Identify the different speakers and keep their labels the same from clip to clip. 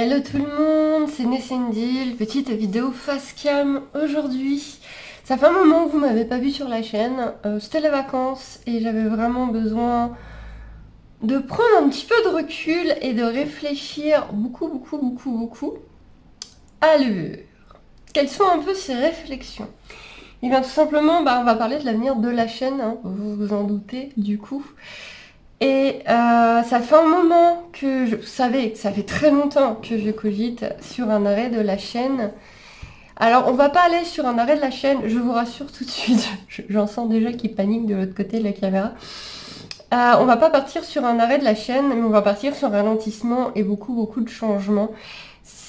Speaker 1: Hello tout le monde, c'est Nessendil, petite vidéo face cam aujourd'hui. Ça fait un moment que vous m'avez pas vu sur la chaîne, c'était les vacances et j'avais vraiment besoin de prendre un petit peu de recul et de réfléchir beaucoup à l'heure. Quelles sont un peu ces réflexions? Et bien tout simplement, on va parler de l'avenir de la chaîne, hein, vous vous en doutez du coup. Et ça fait un moment que vous savez, ça fait très longtemps que je cogite sur un arrêt de la chaîne. Alors on va pas aller sur un arrêt de la chaîne, je vous rassure tout de suite, j'en sens déjà qui panique de l'autre côté de la caméra. On va pas partir sur un arrêt de la chaîne, mais on va partir sur un ralentissement et beaucoup de changements.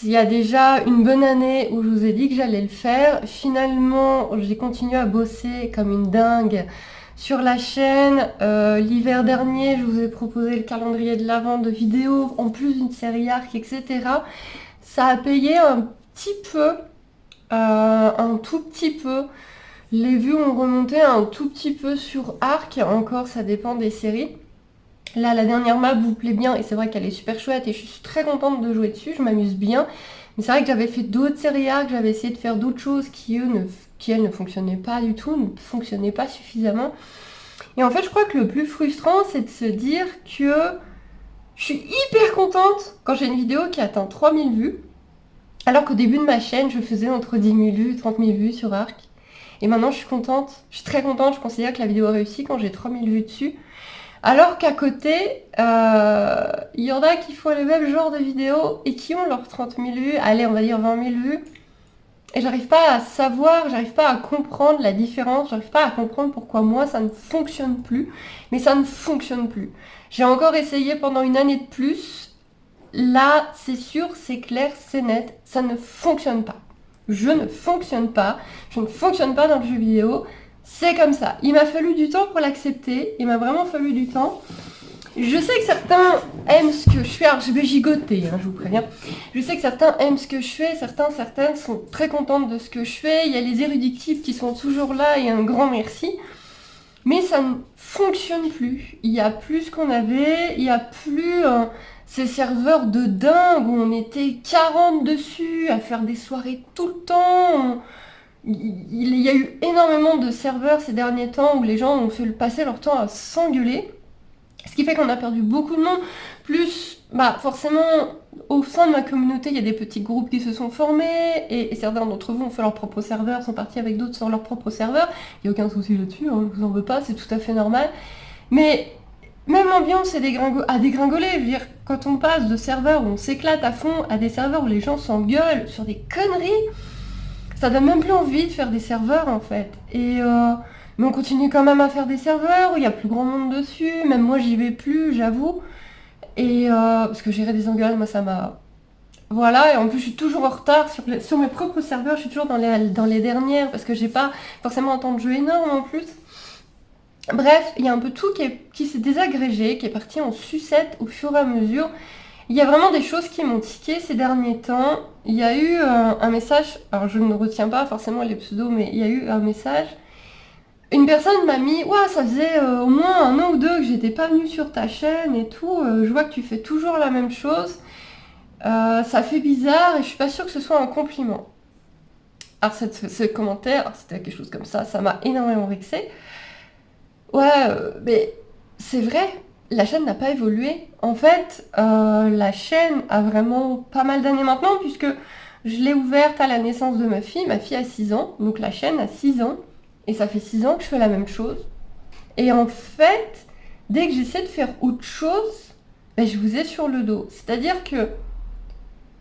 Speaker 1: Il y a déjà une bonne année où je vous ai dit que j'allais le faire, finalement j'ai continué à bosser comme une dingue sur la chaîne. L'hiver dernier, je vous ai proposé le calendrier de l'Avent de vidéos, en plus d'une série Arc, etc. Ça a payé un petit peu, un tout petit peu. Les vues ont remonté un tout petit peu sur Arc, encore ça dépend des séries. Là, la dernière map vous plaît bien et c'est vrai qu'elle est super chouette et je suis très contente de jouer dessus, je m'amuse bien. Mais c'est vrai que j'avais fait d'autres séries Arc, j'avais essayé de faire d'autres choses qui elles ne fonctionnaient pas du tout, ne fonctionnaient pas suffisamment. Et en fait, je crois que le plus frustrant, c'est de se dire que je suis hyper contente quand j'ai une vidéo qui atteint 3000 vues, alors qu'au début de ma chaîne, je faisais entre 10 000 vues et 30 000 vues sur Arc. Et maintenant, je suis contente, je suis très contente, je considère que la vidéo a réussi quand j'ai 3000 vues dessus. Alors qu'à côté, il y en a qui font le même genre de vidéos et qui ont leurs 30 000 vues, allez, on va dire 20 000 vues. Et j'arrive pas à savoir, j'arrive pas à comprendre la différence, j'arrive pas à comprendre pourquoi moi ça ne fonctionne plus. Mais ça ne fonctionne plus. J'ai encore essayé pendant une année de plus. Là, c'est sûr, c'est clair, c'est net, ça ne fonctionne pas. Je ne fonctionne pas, je ne fonctionne pas dans le jeu vidéo. C'est comme ça. Il m'a fallu du temps pour l'accepter, il m'a vraiment fallu du temps. Je sais que certains aiment ce que je fais, alors je vais gigoter, hein, je vous préviens. Je sais que certains aiment ce que je fais, certaines sont très contentes de ce que je fais. Il y a les érudictifs qui sont toujours là et un grand merci. Mais ça ne fonctionne plus. Il n'y a plus ce qu'on avait, il n'y a plus ces serveurs de dingue où on était 40 dessus à faire des soirées tout le temps. Il y a eu énormément de serveurs ces derniers temps où les gens ont fait passer leur temps à s'engueuler. Ce qui fait qu'on a perdu beaucoup de monde. Plus, forcément, au sein de ma communauté, il y a des petits groupes qui se sont formés et certains d'entre vous ont fait leur propre serveur, sont partis avec d'autres sur leur propre serveur. Il n'y a aucun souci là-dessus, hein, je vous en veux pas, c'est tout à fait normal. Mais même l'ambiance a dégringolé. Je veux dire, quand on passe de serveurs où on s'éclate à fond à des serveurs où les gens s'engueulent sur des conneries, ça donne même plus envie de faire des serveurs en fait. Mais on continue quand même à faire des serveurs où il y a plus grand monde dessus. Même moi, j'y vais plus, j'avoue. Parce que gérer des engueulades, moi, ça m'a... Voilà, et en plus, je suis toujours en retard sur mes propres serveurs. Je suis toujours dans les dernières parce que j'ai pas forcément un temps de jeu énorme en plus. Bref, il y a un peu tout qui s'est désagrégé, qui est parti en sucette au fur et à mesure. Il y a vraiment des choses qui m'ont tiqué ces derniers temps. Il y a eu un message, alors je ne retiens pas forcément les pseudos, mais il y a eu un message. Une personne m'a mis, ouais, ça faisait au moins un an ou deux que j'étais pas venue sur ta chaîne et tout. Je vois que tu fais toujours la même chose. Ça fait bizarre et je suis pas sûre que ce soit un compliment. Alors ce commentaire, c'était quelque chose comme ça m'a énormément vexée. Ouais, mais c'est vrai, la chaîne n'a pas évolué. En fait, la chaîne a vraiment pas mal d'années maintenant, puisque je l'ai ouverte à la naissance de ma fille. Ma fille a 6 ans, donc la chaîne a 6 ans. Et ça fait 6 ans que je fais la même chose. Et en fait, dès que j'essaie de faire autre chose, je vous ai sur le dos. C'est-à-dire que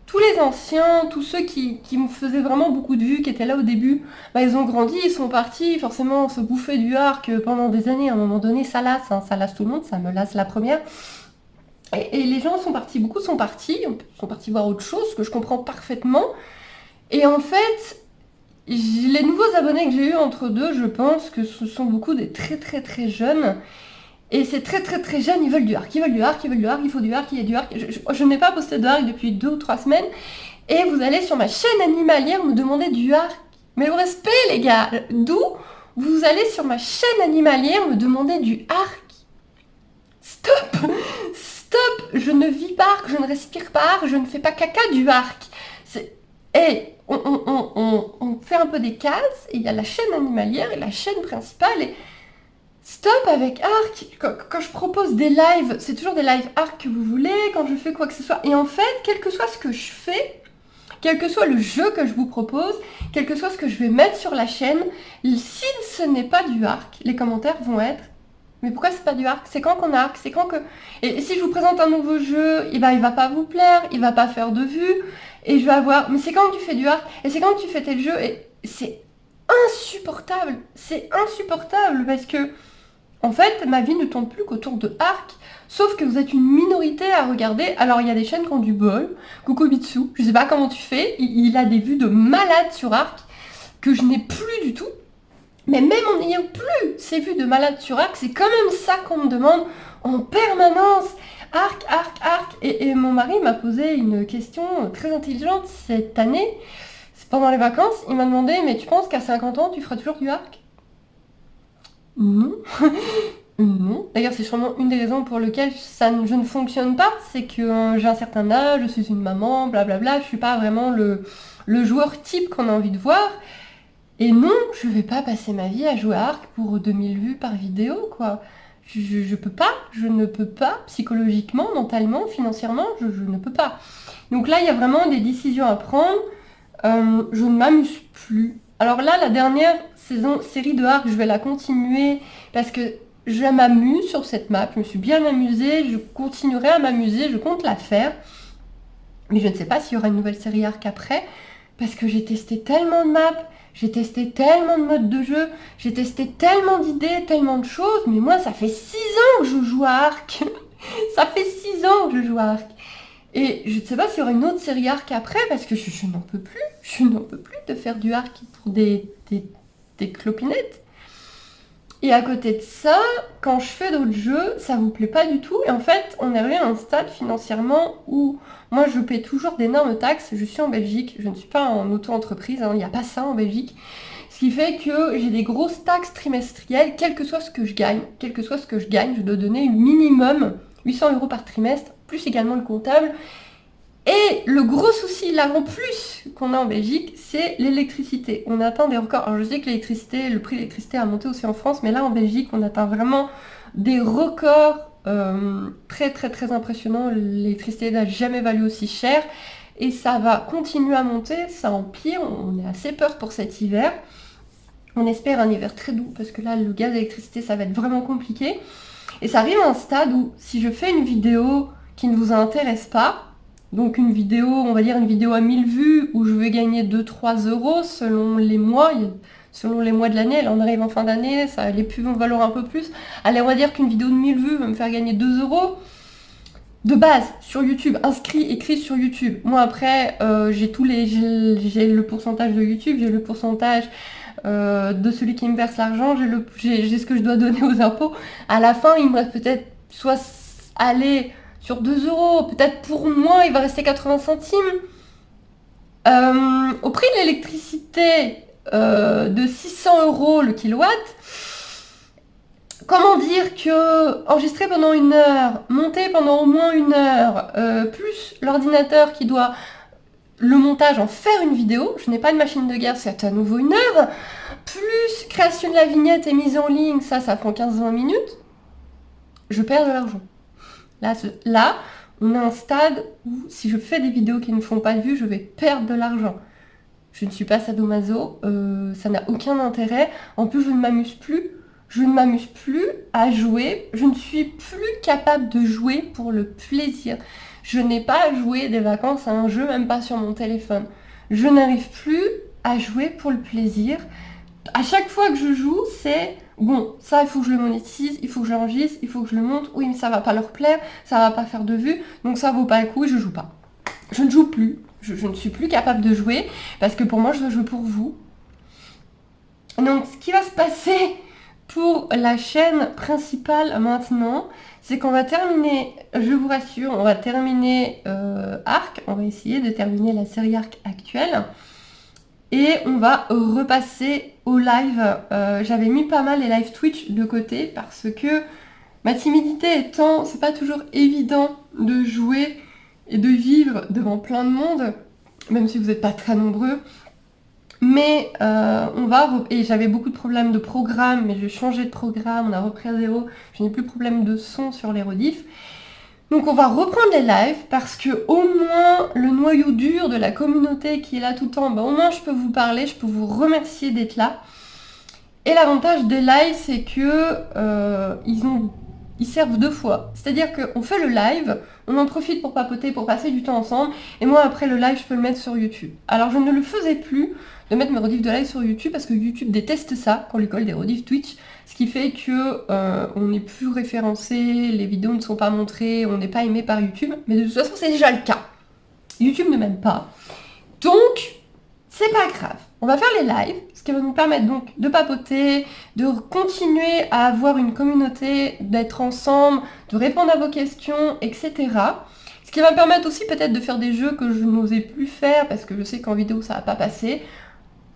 Speaker 1: tous les anciens, tous ceux qui me faisaient vraiment beaucoup de vues, qui étaient là au début, ils ont grandi, ils sont partis, forcément se bouffer du Arc pendant des années. À un moment donné, ça lasse, hein, ça lasse tout le monde, ça me lasse la première. Et les gens sont partis, beaucoup sont partis voir autre chose, ce que je comprends parfaitement. Et en fait, les nouveaux abonnés que j'ai eu entre deux, je pense que ce sont beaucoup des très jeunes. Et ces très jeunes, ils veulent du Arc, ils veulent du Arc, ils veulent du Arc, il faut du Arc, il y a du Arc. Je n'ai pas posté de Arc depuis 2 ou 3 semaines. Et vous allez sur ma chaîne animalière me demander du Arc. Mais au respect les gars, d'où vous allez sur ma chaîne animalière me demander du Arc? Stop! Stop! je ne vis pas arc, je ne respire pas arc, je ne fais pas caca du arc. Et on fait un peu des cases, et il y a la chaîne animalière et la chaîne principale, et stop avec arc. Quand je propose des lives, c'est toujours des lives arc que vous voulez, quand je fais quoi que ce soit. Et en fait, quel que soit ce que je fais, quel que soit le jeu que je vous propose, quel que soit ce que je vais mettre sur la chaîne, si ce n'est pas du arc, les commentaires vont être mais pourquoi c'est pas du arc? C'est quand qu'on a arc? C'est quand que... Et si je vous présente un nouveau jeu, eh ben, il va pas vous plaire, il va pas faire de vues, et je vais avoir... Mais c'est quand que tu fais du arc? Et c'est quand que tu fais tel jeu? Et c'est insupportable. C'est insupportable parce que, en fait, ma vie ne tourne plus qu'autour de arc. Sauf que vous êtes une minorité à regarder. Alors, il y a des chaînes qui ont du bol. Kokobitsu, je sais pas comment tu fais. Il a des vues de malade sur arc que je n'ai plus du tout. Mais même en n'ayant plus ces vues de malade sur arc, c'est quand même ça qu'on me demande en permanence. Arc, arc, arc. Et mon mari m'a posé une question très intelligente cette année. Pendant les vacances, il m'a demandé, mais tu penses qu'à 50 ans, tu feras toujours du arc? Non. Non. D'ailleurs, c'est sûrement une des raisons pour lesquelles je ne fonctionne pas. C'est que j'ai un certain âge, je suis une maman, blablabla. Je suis pas vraiment le joueur type qu'on a envie de voir. Et non, je vais pas passer ma vie à jouer à arc pour 2000 vues par vidéo, quoi. Je peux pas, je ne peux pas, psychologiquement, mentalement, financièrement, je ne peux pas. Donc là, il y a vraiment des décisions à prendre. Je ne m'amuse plus. Alors là, la dernière série de arc, je vais la continuer parce que je m'amuse sur cette map. Je me suis bien amusée, je continuerai à m'amuser, je compte la faire. Mais je ne sais pas s'il y aura une nouvelle série arc après parce que j'ai testé tellement de maps. J'ai testé tellement de modes de jeu, j'ai testé tellement d'idées, tellement de choses, mais moi ça fait 6 ans que je joue à arc. Ça fait 6 ans que je joue à arc. Et je ne sais pas s'il y aura une autre série arc après, parce que je n'en peux plus. Je n'en peux plus de faire du arc pour des clopinettes. Et à côté de ça, quand je fais d'autres jeux, ça vous plaît pas du tout. Et en fait, on est arrivé à un stade financièrement où moi je paie toujours d'énormes taxes. Je suis en Belgique, je ne suis pas en auto-entreprise, il n'y a pas ça en Belgique. Ce qui fait que j'ai des grosses taxes trimestrielles, quel que soit ce que je gagne. Quel que soit ce que je gagne, je dois donner minimum 800 € par trimestre, plus également le comptable. Et le gros souci, là en plus, qu'on a en Belgique, c'est l'électricité. On atteint des records. Alors je sais que l'électricité, le prix de l'électricité a monté aussi en France, mais là en Belgique, on atteint vraiment des records très très très impressionnants. L'électricité n'a jamais valu aussi cher. Et ça va continuer à monter, ça empire. On est assez peur pour cet hiver. On espère un hiver très doux, parce que là, le gaz et l'électricité, ça va être vraiment compliqué. Et ça arrive à un stade où, si je fais une vidéo qui ne vous intéresse pas, donc une vidéo, on va dire une vidéo à 1000 vues, où je vais gagner 2-3 € selon les mois, de l'année, là on arrive en fin d'année, les pubs vont valoir un peu plus. Allez, on va dire qu'une vidéo de 1000 vues va me faire gagner 2 € de base sur YouTube, écrit sur YouTube. Moi après, j'ai le pourcentage de YouTube, j'ai le pourcentage de celui qui me verse l'argent, j'ai ce que je dois donner aux impôts. À la fin, il me reste peut-être soit aller sur 2 €, peut-être pour moi, il va rester 80 centimes. Au prix de l'électricité de 600 € le kilowatt, comment dire que enregistrer pendant 1 heure, monter pendant au moins 1 heure, plus l'ordinateur qui doit le montage en faire une vidéo, je n'ai pas de machine de guerre, c'est à nouveau 1 heure, plus création de la vignette et mise en ligne, ça prend 15-20 minutes, je perds de l'argent. Là, on a un stade où si je fais des vidéos qui ne font pas de vues, je vais perdre de l'argent. Je ne suis pas sadomaso, ça n'a aucun intérêt. En plus, je ne m'amuse plus. Je ne m'amuse plus à jouer. Je ne suis plus capable de jouer pour le plaisir. Je n'ai pas joué des vacances à un jeu, même pas sur mon téléphone. Je n'arrive plus à jouer pour le plaisir. À chaque fois que je joue, c'est bon, ça il faut que je le monétise, il faut que je l'enregistre, il faut que je le monte. Oui, mais ça va pas leur plaire, ça va pas faire de vues, donc ça vaut pas le coup et je joue pas. Je ne joue plus. Je ne suis plus capable de jouer parce que pour moi, je dois jouer pour vous. Donc, ce qui va se passer pour la chaîne principale maintenant, c'est qu'on va terminer, je vous rassure, on va terminer Arc, on va essayer de terminer la série Arc actuelle. Et on va repasser au live. J'avais mis pas mal les live Twitch de côté parce que Ma timidité étant, c'est pas toujours évident de jouer et de vivre devant plein de monde, même si vous n'êtes pas très nombreux. Mais et j'avais beaucoup de problèmes de programme, mais j'ai changé de programme, on a repris à zéro, je n'ai plus de problème de son sur les rediffs. Donc on va reprendre les lives parce que au moins le noyau dur de la communauté qui est là tout le temps, au moins je peux vous parler, je peux vous remercier d'être là. Et l'avantage des lives, c'est que ils servent 2 fois. C'est-à-dire qu'on fait le live, on en profite pour papoter, pour passer du temps ensemble, et moi après le live, je peux le mettre sur YouTube. Alors je ne le faisais plus de mettre mes rediffs de live sur YouTube parce que YouTube déteste ça quand on lui colle des rediffs Twitch, ce qui fait que on n'est plus référencé, les vidéos ne sont pas montrées, on n'est pas aimé par YouTube, mais de toute façon c'est déjà le cas. YouTube ne m'aime pas. Donc, c'est pas grave. On va faire les lives, ce qui va nous permettre donc de papoter, de continuer à avoir une communauté, d'être ensemble, de répondre à vos questions, etc. Ce qui va me permettre aussi peut-être de faire des jeux que je n'osais plus faire parce que je sais qu'en vidéo ça va pas passer.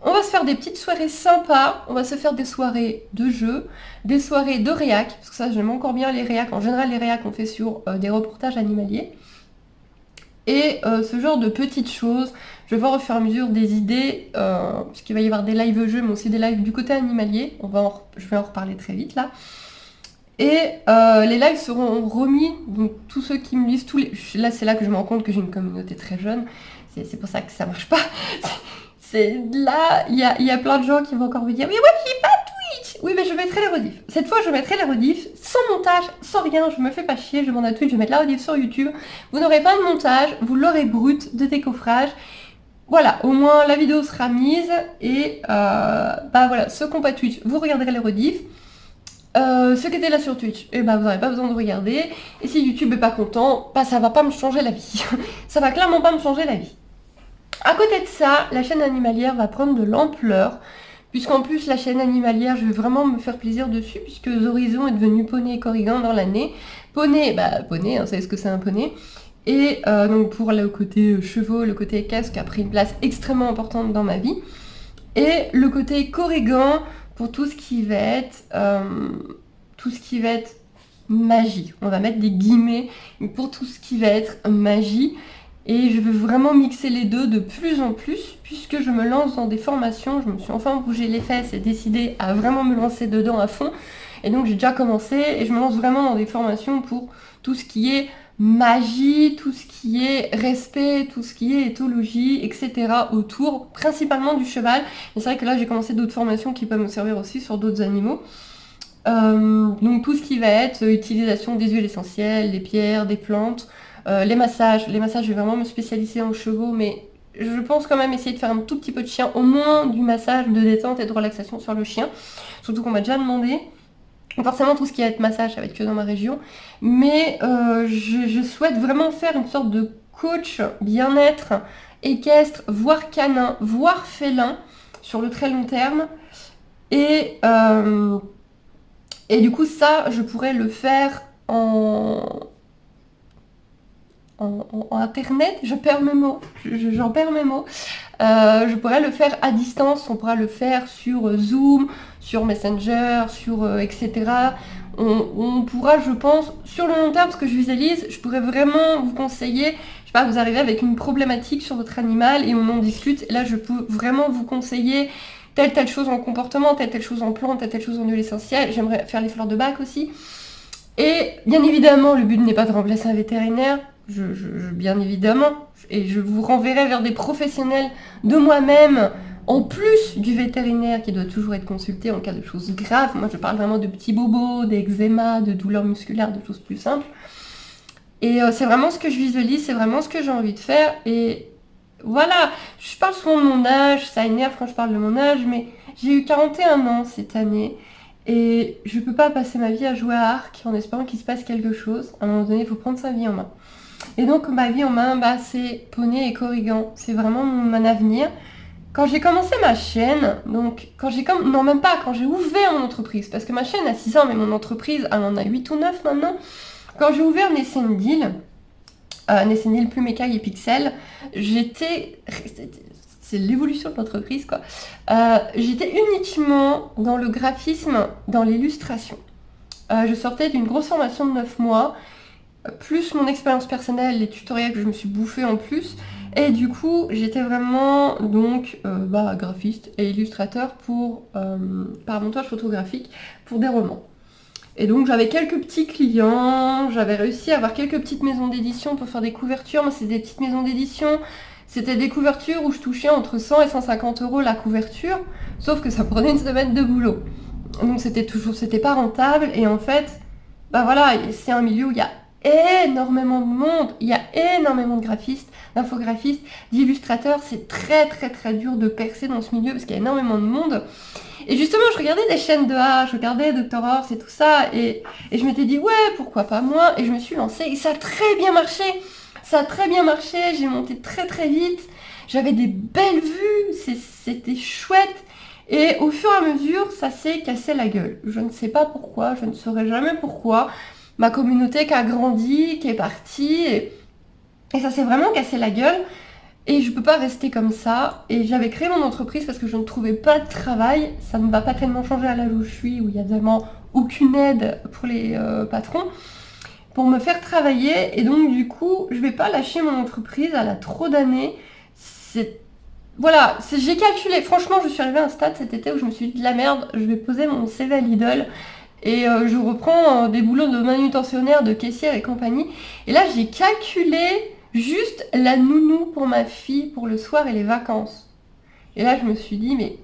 Speaker 1: On va se faire des petites soirées sympas, on va se faire des soirées de jeux, des soirées de réac, parce que ça j'aime encore bien les réacs. En général les réacs on fait sur des reportages animaliers. Et ce genre de petites choses, je vais voir au fur et à mesure des idées, puisqu'il va y avoir des lives jeux, mais aussi des lives du côté animalier. Je vais en reparler très vite là. Et les lives seront remis, donc tous ceux qui me lisent, là c'est là que je me rends compte que j'ai une communauté très jeune. C'est pour ça que ça marche pas. Là, il y a plein de gens qui vont encore me dire mais moi j'ai pas Twitch. Oui mais je mettrai les rediffs. Cette fois je mettrai les rediffs sans montage, sans rien, je me fais pas chier, je demande à Twitch, je vais mettre la rediff sur YouTube. Vous n'aurez pas de montage, vous l'aurez brut de décoffrage. Voilà, au moins la vidéo sera mise et voilà, ceux qui n'ont pas Twitch, vous regarderez les rediffs. Ceux qui étaient là sur Twitch, vous n'aurez pas besoin de regarder. Et si YouTube est pas content, ça va pas me changer la vie. Ça va clairement pas me changer la vie. À côté de ça, la chaîne animalière va prendre de l'ampleur, puisqu'en plus la chaîne animalière, je vais vraiment me faire plaisir dessus, puisque Horizon est devenu Poney et Corrigan dans l'année. Poney, poney, vous savez ce que c'est un poney. Et donc pour le côté chevaux, le côté équestre qui a pris une place extrêmement importante dans ma vie. Et le côté Corrigan pour tout ce qui va être magie. On va mettre des guillemets pour tout ce qui va être magie. Et je veux vraiment mixer les deux de plus en plus, puisque je me lance dans des formations. Je me suis enfin bougé les fesses et décidé à vraiment me lancer dedans à fond. Et donc j'ai déjà commencé et je me lance vraiment dans des formations pour tout ce qui est magie, tout ce qui est respect, tout ce qui est éthologie, etc. autour, principalement du cheval. Mais c'est vrai que là j'ai commencé d'autres formations qui peuvent me servir aussi sur d'autres animaux. Donc tout ce qui va être utilisation des huiles essentielles, des pierres, des plantes. Les massages, je vais vraiment me spécialiser en chevaux, mais je pense quand même essayer de faire un tout petit peu de chien, au moins du massage de détente et de relaxation sur le chien, surtout qu'on m'a déjà demandé. Forcément tout ce qui va être massage, ça va être que dans ma région, mais je souhaite vraiment faire une sorte de coach bien-être équestre, voire canin, voire félin, sur le très long terme, et du coup ça, je pourrais le faire en internet, je perds mes mots, j'en perds mes mots. Je pourrais le faire à distance, on pourra le faire sur Zoom, sur Messenger, sur etc. On pourra, je pense, sur le long terme, ce que je visualise, je pourrais vraiment vous conseiller, je sais pas, vous arrivez avec une problématique sur votre animal et on en discute. Et là, je peux vraiment vous conseiller telle chose en comportement, telle chose en plante, telle chose en huile essentielle. J'aimerais faire les fleurs de bac aussi. Et bien évidemment, le but n'est pas de remplacer un vétérinaire, bien évidemment, et je vous renverrai vers des professionnels de moi-même, en plus du vétérinaire qui doit toujours être consulté en cas de choses graves. Moi je parle vraiment de petits bobos, d'eczéma, de douleurs musculaires, de choses plus simples. Et c'est vraiment ce que je visualise, c'est vraiment ce que j'ai envie de faire. Et voilà, je parle souvent de mon âge, ça énerve quand je parle de mon âge, mais j'ai eu 41 ans cette année. Et je peux pas passer ma vie à jouer à Arc en espérant qu'il se passe quelque chose. À un moment donné, il faut prendre sa vie en main. Et donc ma vie en main, c'est Poney et Corrigan. C'est vraiment mon avenir. Quand j'ai commencé ma chaîne, donc quand j'ai ouvert mon entreprise, parce que ma chaîne a 6 ans, mais mon entreprise, elle en a 8 ou 9 maintenant. Quand j'ai ouvert Nessendil, Plume Écaille et Pixel, c'est l'évolution de l'entreprise quoi. J'étais uniquement dans le graphisme, dans l'illustration. Je sortais d'une grosse formation de 9 mois, plus mon expérience personnelle, les tutoriels que je me suis bouffé en plus. Et du coup, j'étais vraiment donc graphiste et illustrateur pour montage photographique pour des romans. Et donc j'avais quelques petits clients, j'avais réussi à avoir quelques petites maisons d'édition pour faire des couvertures. Moi, c'est des petites maisons d'édition. C'était des couvertures où je touchais entre 100 et 150 euros la couverture, sauf que ça prenait une semaine de boulot. Donc c'était pas rentable. Et en fait, voilà, c'est un milieu où il y a énormément de monde, il y a énormément de graphistes, d'infographistes, d'illustrateurs. C'est très très très dur de percer dans ce milieu parce qu'il y a énormément de monde. Et justement, je regardais des chaînes de A, je regardais Dr. Horse et tout ça, et je m'étais dit, ouais, pourquoi pas moi? Et je me suis lancée, et ça a très bien marché. Ça a très bien marché, j'ai monté très très vite, j'avais des belles vues, c'était chouette. Et au fur et à mesure, ça s'est cassé la gueule. Je ne sais pas pourquoi, je ne saurais jamais pourquoi. Ma communauté qui a grandi, qui est partie, et ça s'est vraiment cassé la gueule. Et je peux pas rester comme ça. Et j'avais créé mon entreprise parce que je ne trouvais pas de travail. Ça ne va pas tellement changer à l'âge où je suis, où il y a vraiment aucune aide pour les patrons, pour me faire travailler. Et donc du coup, je vais pas lâcher mon entreprise, elle a trop d'années. J'ai calculé. Franchement, je suis arrivée à un stade cet été où je me suis dit, de la merde, je vais poser mon CV à Lidl. Et je reprends des boulots de manutentionnaire, de caissière et compagnie. Et là, j'ai calculé juste la nounou pour ma fille pour le soir et les vacances. Et là, je me suis dit, mais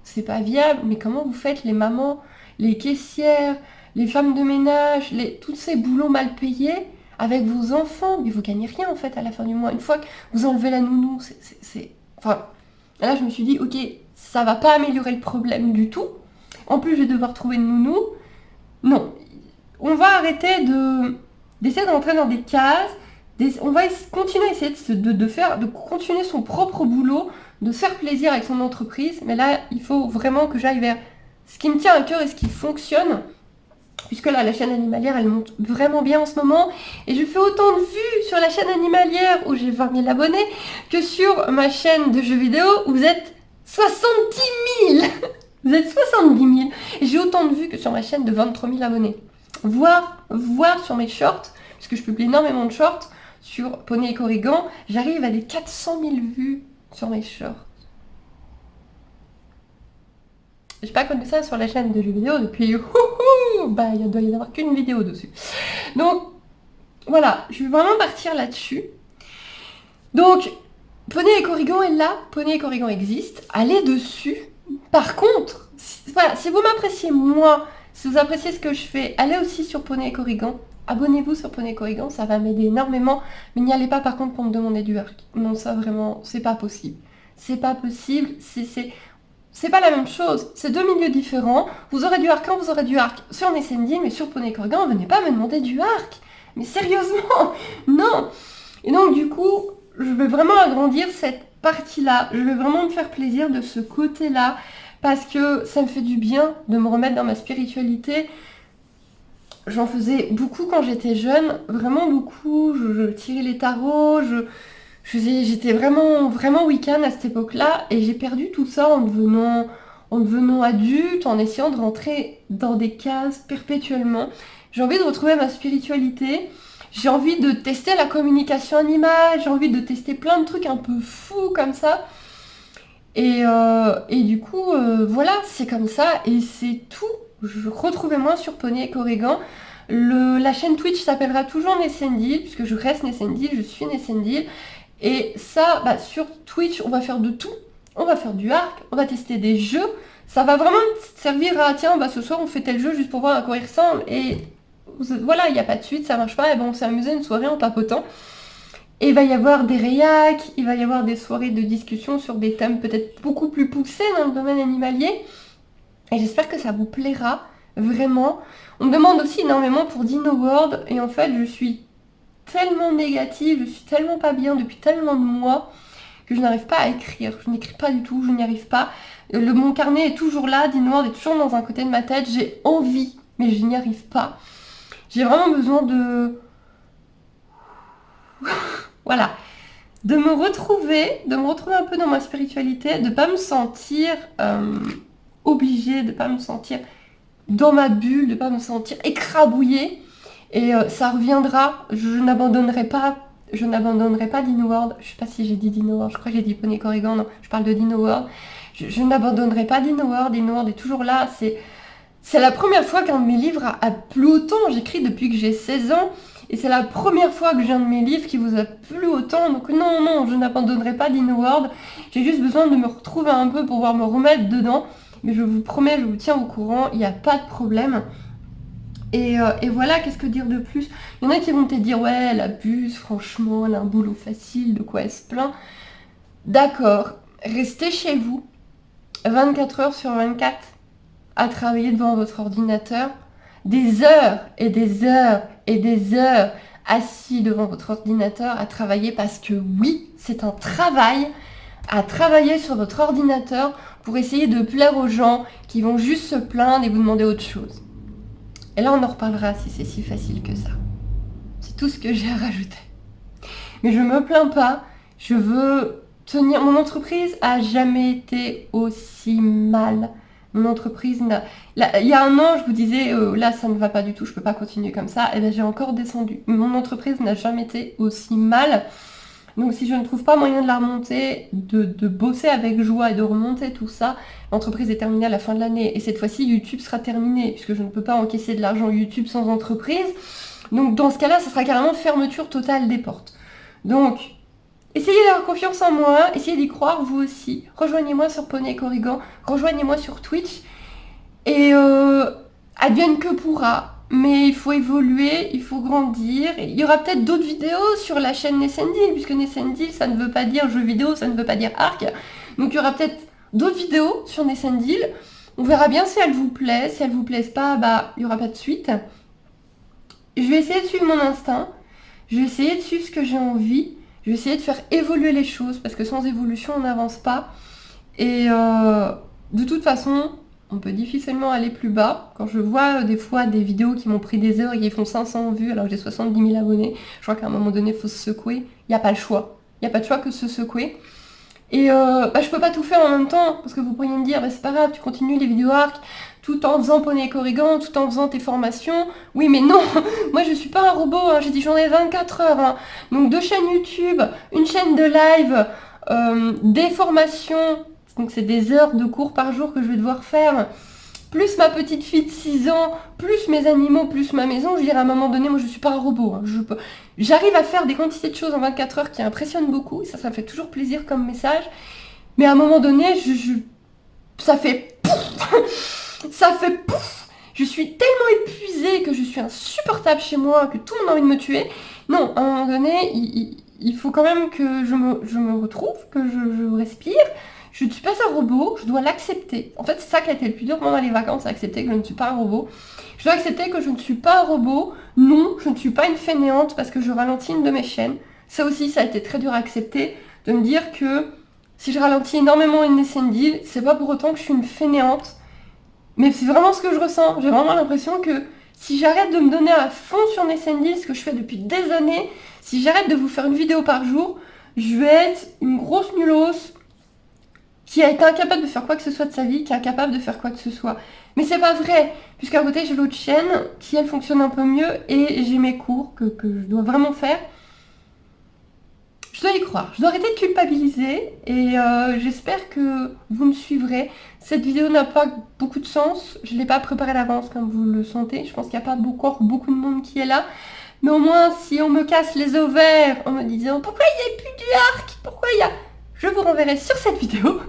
Speaker 1: c'est pas viable. Mais comment vous faites les mamans, les caissières, les femmes de ménage, tous ces boulots mal payés avec vos enfants? Mais vous gagnez rien en fait à la fin du mois. Une fois que vous enlevez la nounou, Enfin, là, je me suis dit, ok, ça va pas améliorer le problème du tout. En plus, je vais devoir trouver une nounou. Non, on va arrêter d'essayer d'entrer dans des cases. On va continuer à essayer de continuer son propre boulot, de se faire plaisir avec son entreprise. Mais là, il faut vraiment que j'aille vers ce qui me tient à cœur et ce qui fonctionne. Puisque là, la chaîne animalière, elle monte vraiment bien en ce moment. Et je fais autant de vues sur la chaîne animalière où j'ai 20 000 abonnés que sur ma chaîne de jeux vidéo où vous êtes 70 000. Vous êtes 70 000. Et j'ai autant de vues que sur ma chaîne de 23 000 abonnés. Voir sur mes shorts, puisque je publie énormément de shorts sur Poney et Corrigan, j'arrive à des 400 000 vues sur mes shorts. J'ai pas connu ça sur la chaîne de jeux vidéo depuis... il doit y avoir qu'une vidéo dessus. Donc, voilà, je vais vraiment partir là-dessus. Donc, Poney et Corrigan est là, Poney et Corrigan existe, allez dessus. Par contre, si vous m'appréciez moi, si vous appréciez ce que je fais, allez aussi sur Poney et Corrigan. Abonnez-vous sur Poney et Corrigan, ça va m'aider énormément. Mais n'y allez pas par contre pour me demander du arc. Non, ça vraiment, c'est pas possible. C'est pas possible, c'est pas la même chose. C'est deux milieux différents. Vous aurez du arc quand vous aurez du arc sur Nessendi, mais sur Poney et Corrigan, venez pas me demander du arc. Mais sérieusement, non. Et donc du coup, je vais vraiment agrandir cette partie-là. Je vais vraiment me faire plaisir de ce côté-là parce que ça me fait du bien de me remettre dans ma spiritualité. J'en faisais beaucoup quand j'étais jeune, vraiment beaucoup. Je tirais les tarots, j'étais vraiment vraiment Wiccan à cette époque-là et j'ai perdu tout ça en devenant adulte, en essayant de rentrer dans des cases perpétuellement. J'ai envie de retrouver ma spiritualité. J'ai envie de tester la communication animale, j'ai envie de tester plein de trucs un peu fous comme ça. Et du coup, voilà, c'est comme ça et c'est tout. Retrouvez-moi sur Poney et Corrigan. La chaîne Twitch s'appellera toujours Nessendi, puisque je reste Nessendi, je suis Nessendi. Et ça, sur Twitch, on va faire de tout. On va faire du arc, on va tester des jeux. Ça va vraiment servir à, tiens, ce soir on fait tel jeu juste pour voir à quoi il ressemble. Et voilà, il n'y a pas de suite, ça marche pas, et on s'est amusé une soirée en papotant. Et il va y avoir des réacs, il va y avoir des soirées de discussion sur des thèmes peut-être beaucoup plus poussés dans le domaine animalier. Et j'espère que ça vous plaira, vraiment. On me demande aussi énormément pour Dino World, et en fait je suis tellement négative, je suis tellement pas bien depuis tellement de mois que je n'arrive pas à écrire. Je n'écris pas du tout, je n'y arrive pas. Mon carnet est toujours là, Dino World est toujours dans un côté de ma tête, j'ai envie, mais je n'y arrive pas. J'ai vraiment besoin de... voilà. De me retrouver un peu dans ma spiritualité, de pas me sentir obligée, de pas me sentir dans ma bulle, de pas me sentir écrabouillée. Et ça reviendra, je n'abandonnerai pas Dino World. Je sais pas si j'ai dit Dino World, je crois que j'ai dit Poney Corrigan, non, je parle de Dino World. Je n'abandonnerai pas Dino World est toujours là. C'est la première fois qu'un de mes livres a plu autant. J'écris depuis que j'ai 16 ans. Et c'est la première fois que j'ai un de mes livres qui vous a plu autant. Donc non, je n'abandonnerai pas Dino World. J'ai juste besoin de me retrouver un peu pour pouvoir me remettre dedans. Mais je vous promets, je vous tiens au courant, il n'y a pas de problème. Et voilà, qu'est-ce que dire de plus? Il y en a qui vont te dire, ouais, elle abuse, franchement, elle a un boulot facile, de quoi elle se plaint. D'accord, restez chez vous, 24 heures sur 24, à travailler devant votre ordinateur, des heures et des heures et des heures assis devant votre ordinateur à travailler parce que oui, c'est un travail à travailler sur votre ordinateur pour essayer de plaire aux gens qui vont juste se plaindre et vous demander autre chose. Et là, on en reparlera si c'est si facile que ça. C'est tout ce que j'ai à rajouter. Mais je me plains pas, je veux tenir... Mon entreprise a jamais été aussi mal. Mon entreprise n'a... Là, il y a un an, je vous disais, là, ça ne va pas du tout, je peux pas continuer comme ça. Et bien, j'ai encore descendu. Mon entreprise n'a jamais été aussi mal. Donc, si je ne trouve pas moyen de la remonter, de bosser avec joie et de remonter tout ça, l'entreprise est terminée à la fin de l'année. Et cette fois-ci, YouTube sera terminé, puisque je ne peux pas encaisser de l'argent YouTube sans entreprise. Donc, dans ce cas-là, ça sera carrément fermeture totale des portes. Donc, essayez d'avoir confiance en moi, essayez d'y croire vous aussi. Rejoignez-moi sur Poney Corrigan, rejoignez-moi sur Twitch. Et advienne que pourra. Mais il faut évoluer, il faut grandir. Et il y aura peut-être d'autres vidéos sur la chaîne Nessendil, puisque Nessendil, ça ne veut pas dire jeu vidéo, ça ne veut pas dire arc. Donc il y aura peut-être d'autres vidéos sur Nessendil. On verra bien si elles vous plaisent. Si elles vous plaisent pas, bah il n'y aura pas de suite. Je vais essayer de suivre mon instinct. Je vais essayer de suivre ce que j'ai envie. Je vais essayer de faire évoluer les choses, parce que sans évolution, on n'avance pas. Et de toute façon... On peut difficilement aller plus bas. Quand je vois des fois des vidéos qui m'ont pris des heures et qui font 500 vues alors que j'ai 70 000 abonnés, je crois qu'à un moment donné, il faut se secouer. Il n'y a pas le choix. Il n'y a pas de choix que de se secouer. Et je peux pas tout faire en même temps, parce que vous pourriez me dire, c'est pas grave, tu continues les vidéos arc tout en faisant Poney Corrigan, tout en faisant tes formations. Oui, mais non, moi je suis pas un robot, hein. J'ai dit j'en ai 24 heures. Hein. Donc 2 chaînes YouTube, une chaîne de live, des formations... Donc c'est des heures de cours par jour que je vais devoir faire, plus ma petite fille de 6 ans, plus mes animaux, plus ma maison. Je dirais à un moment donné, moi je suis pas un robot. Hein. J'arrive à faire des quantités de choses en 24 heures qui impressionnent beaucoup. Ça me fait toujours plaisir comme message. Mais à un moment donné, ça fait pouf. Ça fait pouf. Je suis tellement épuisée que je suis insupportable chez moi, que tout le monde a envie de me tuer. Non, à un moment donné, il faut quand même que je me retrouve, que je respire. Je ne suis pas un robot, je dois l'accepter. En fait, c'est ça qui a été le plus dur pendant les vacances, accepter que je ne suis pas un robot. Je dois accepter que je ne suis pas un robot. Non, je ne suis pas une fainéante parce que je ralentis une de mes chaînes. Ça aussi, ça a été très dur à accepter, de me dire que si je ralentis énormément une Nessendil, c'est pas pour autant que je suis une fainéante. Mais c'est vraiment ce que je ressens. J'ai vraiment l'impression que si j'arrête de me donner à fond sur Nessendil, ce que je fais depuis des années, si j'arrête de vous faire une vidéo par jour, je vais être une grosse nulos qui a été incapable de faire quoi que ce soit de sa vie, qui est incapable de faire quoi que ce soit. Mais c'est pas vrai, puisqu'à côté j'ai l'autre chaîne, qui elle fonctionne un peu mieux, et j'ai mes cours que je dois vraiment faire. Je dois y croire, je dois arrêter de culpabiliser, et j'espère que vous me suivrez. Cette vidéo n'a pas beaucoup de sens, je ne l'ai pas préparée à l'avance comme vous le sentez, je pense qu'il n'y a pas encore beaucoup de monde qui est là. Mais au moins, si on me casse les ovaires en me disant « Pourquoi il n'y a plus du arc? Pourquoi il y a... » Je vous renverrai sur cette vidéo.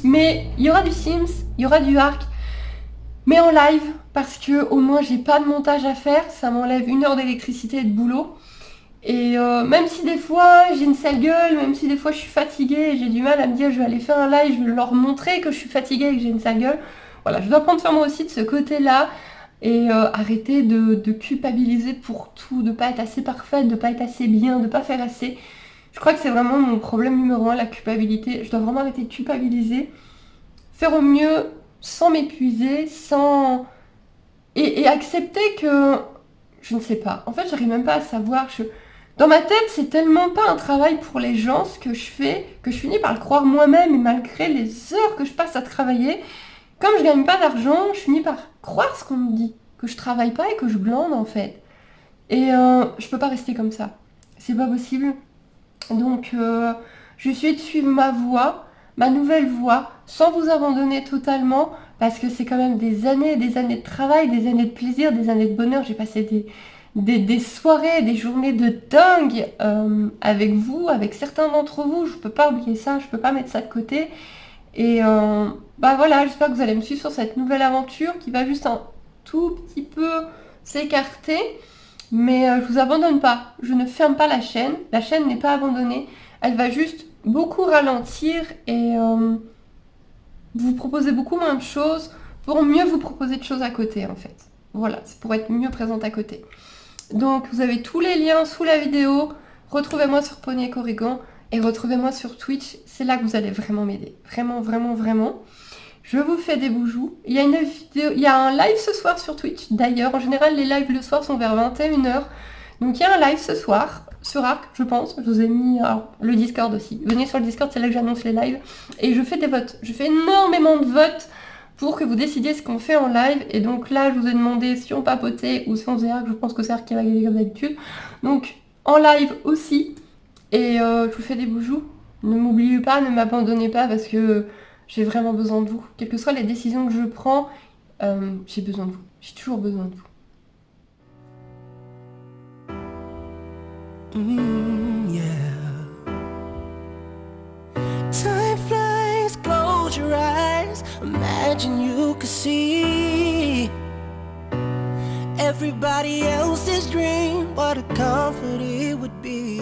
Speaker 1: Mais il y aura du Sims, il y aura du arc. Mais en live, parce que au moins j'ai pas de montage à faire. Ça m'enlève 1 heure d'électricité et de boulot. Et même si des fois j'ai une sale gueule, même si des fois je suis fatiguée et j'ai du mal à me dire je vais aller faire un live, je vais leur montrer que je suis fatiguée et que j'ai une sale gueule. Voilà, je dois prendre sur moi aussi de ce côté-là. Et arrêter de culpabiliser pour tout, de pas être assez parfaite, de pas être assez bien, de pas faire assez. Je crois que c'est vraiment mon problème numéro 1, la culpabilité. Je dois vraiment arrêter de culpabiliser. Faire au mieux sans m'épuiser, sans... Et accepter que... Je ne sais pas. En fait, j'arrive même pas à savoir. Dans ma tête, c'est tellement pas un travail pour les gens, ce que je fais, que je finis par le croire moi-même. Et malgré les heures que je passe à travailler, Comme je gagne pas d'argent, je finis par croire ce qu'on me dit, que je travaille pas et que je glande en fait. Et je peux pas rester comme ça. C'est pas possible. Donc je suis de suivre ma voie, ma nouvelle voie, sans vous abandonner totalement, parce que c'est quand même des années de travail, des années de plaisir, des années de bonheur. J'ai passé des soirées, des journées de dingue avec vous, avec certains d'entre vous. Je peux pas oublier ça, je peux pas mettre ça de côté. Et bah voilà, j'espère que vous allez me suivre sur cette nouvelle aventure qui va juste un tout petit peu s'écarter. Mais je vous abandonne pas, je ne ferme pas la chaîne n'est pas abandonnée, elle va juste beaucoup ralentir et vous proposer beaucoup moins de choses pour mieux vous proposer de choses à côté en fait. Voilà, c'est pour être mieux présente à côté. Donc vous avez tous les liens sous la vidéo, retrouvez-moi sur Poney Corrigan et retrouvez-moi sur Twitch, c'est là que vous allez vraiment m'aider, vraiment, vraiment, vraiment. Je vous fais des bijoux. Il y a une vidéo, il y a un live ce soir sur Twitch. D'ailleurs, en général, les lives le soir sont vers 21h. Donc il y a un live ce soir sur Arc, je pense. Je vous ai mis le Discord aussi. Venez sur le Discord, c'est là que j'annonce les lives. Et je fais des votes. Je fais énormément de votes pour que vous décidiez ce qu'on fait en live. Et donc là, je vous ai demandé si on papotait ou si on faisait Arc. Je pense que c'est Arc qui va gagner comme d'habitude. Donc en live aussi. Et je vous fais des bijoux. Ne m'oubliez pas, ne m'abandonnez pas parce que j'ai vraiment besoin de vous. Quelles que soient les décisions que je prends, j'ai besoin de vous. J'ai toujours besoin de vous.
Speaker 2: Yeah. Time flies, close your eyes. Imagine you could see everybody else's dream. What a comfort it would be.